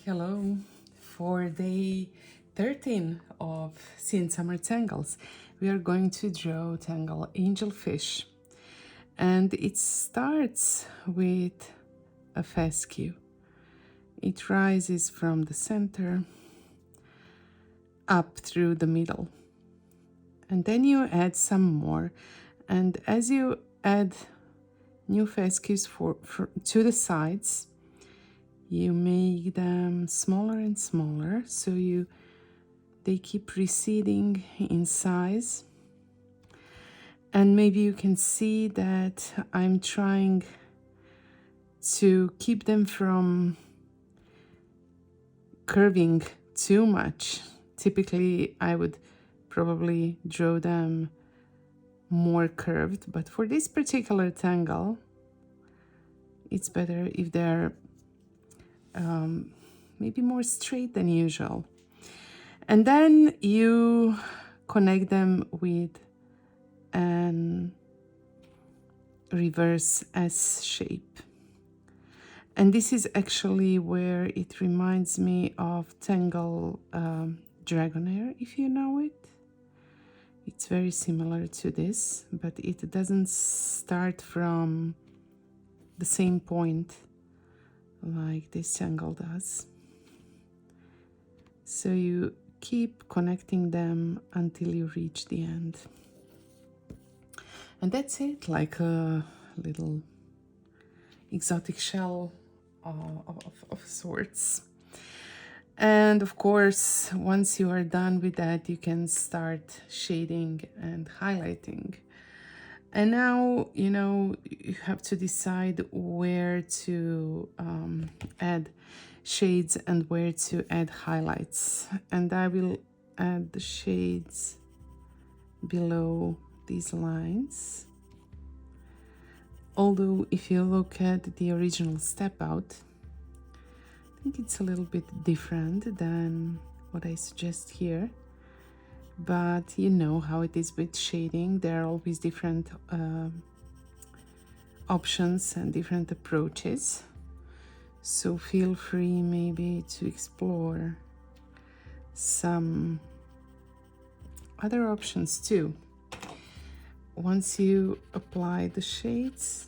Hello. For day 13 of Seeing Summer Tangles, we are going to draw Tangle Angelfish. And it starts with a fescue. It rises from the center up through the middle. And then you add some more. And as you add new fescues to the sides, you make them smaller and smaller, so they keep receding in size. And maybe you can see that I'm trying to keep them from curving too much. Typically, I would probably draw them more curved, but for this particular tangle, it's better if they're maybe more straight than usual. And then you connect them with an reverse S shape. And this is actually where it reminds me of Tangle Dragonair, if you know it. It's very similar to this, but it doesn't start from the same point like this Tangle does. So you keep connecting them until you reach the end. And that's it, like a little exotic shell of sorts. And of course, once you are done with that, you can start shading and highlighting. And now, you have to decide where to add shades and where to add highlights. And I will add the shades below these lines. Although if you look at the original step out, I think it's a little bit different than what I suggest here. But you know how it is with shading. There are always different options and different approaches. So feel free maybe to explore some other options too. Once you apply the shades,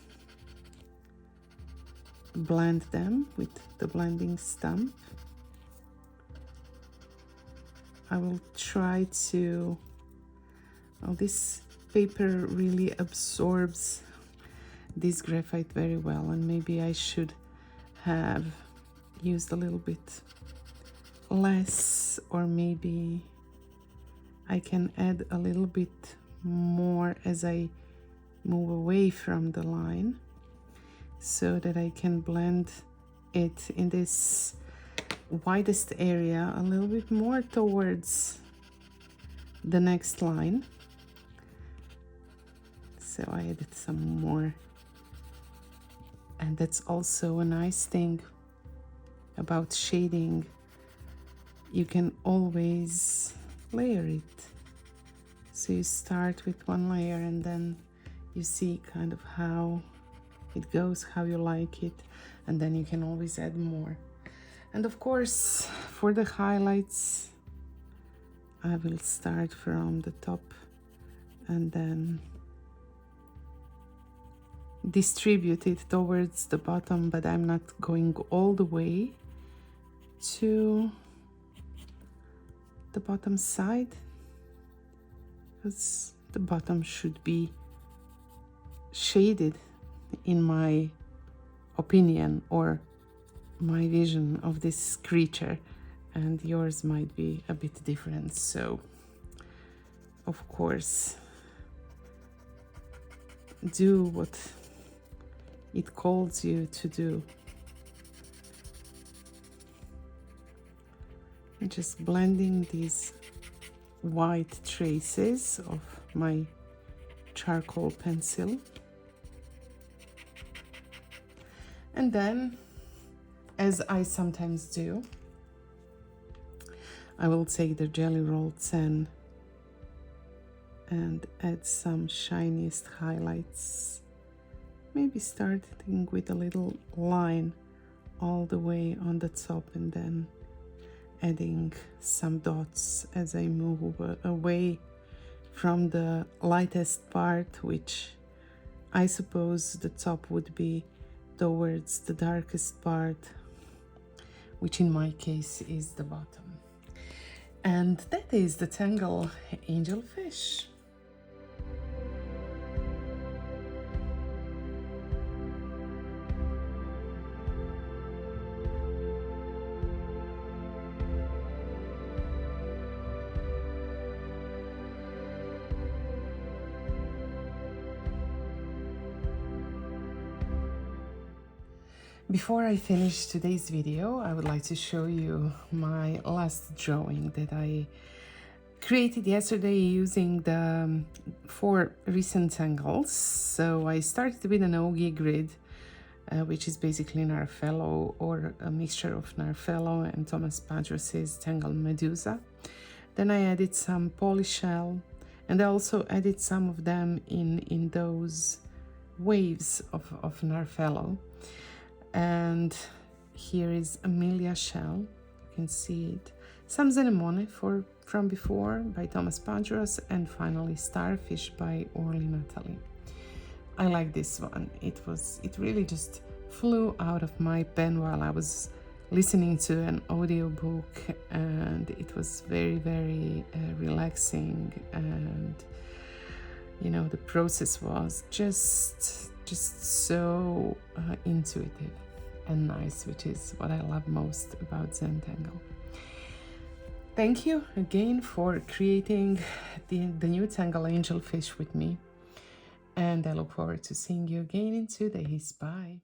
blend them with the blending stump. I will try to, well, this paper really absorbs this graphite very well, and maybe I should have used a little bit less, or maybe I can add a little bit more as I move away from the line so that I can blend it in this widest area a little bit more towards the next line. So I added some more. And that's also a nice thing about shading. You can always layer it. So you start with one layer and then you see kind of how it goes, how you like it, and then you can always add more. And of course, for the highlights, I will start from the top and then distribute it towards the bottom, but I'm not going all the way to the bottom side, because the bottom should be shaded, in my opinion, or my vision of this creature, and yours might be a bit different. So of course, do what it calls you to do. I'm just blending these white traces of my charcoal pencil. And then, as I sometimes do, I will take the jelly rolled sand and add some shiniest highlights. Maybe starting with a little line all the way on the top and then adding some dots as I move away from the lightest part, which I suppose the top would be towards the darkest part, which in my case is the bottom. And that is the Tangle angelfish. Before I finish today's video, I would like to show you my last drawing that I created yesterday using the 4 recent tangles. So I started with an Ogie grid, which is basically Narfellow or a mixture of Narfellow and Thomas Padros's Tangle Medusa. Then I added some polyshell, and I also added some of them in those waves of Narfellow. And here is Amelia shell, you can see it, some Zenemone from before by Thomas Padros, and finally Starfish by Orly Natalie. I like this one. It really just flew out of my pen while I was listening to an audiobook, and it was very, very relaxing, and you know, the process was just so intuitive and nice, which is what I love most about Zentangle. Thank you again for creating the new Tangle angelfish with me, and I look forward to seeing you again in 2 days. Bye.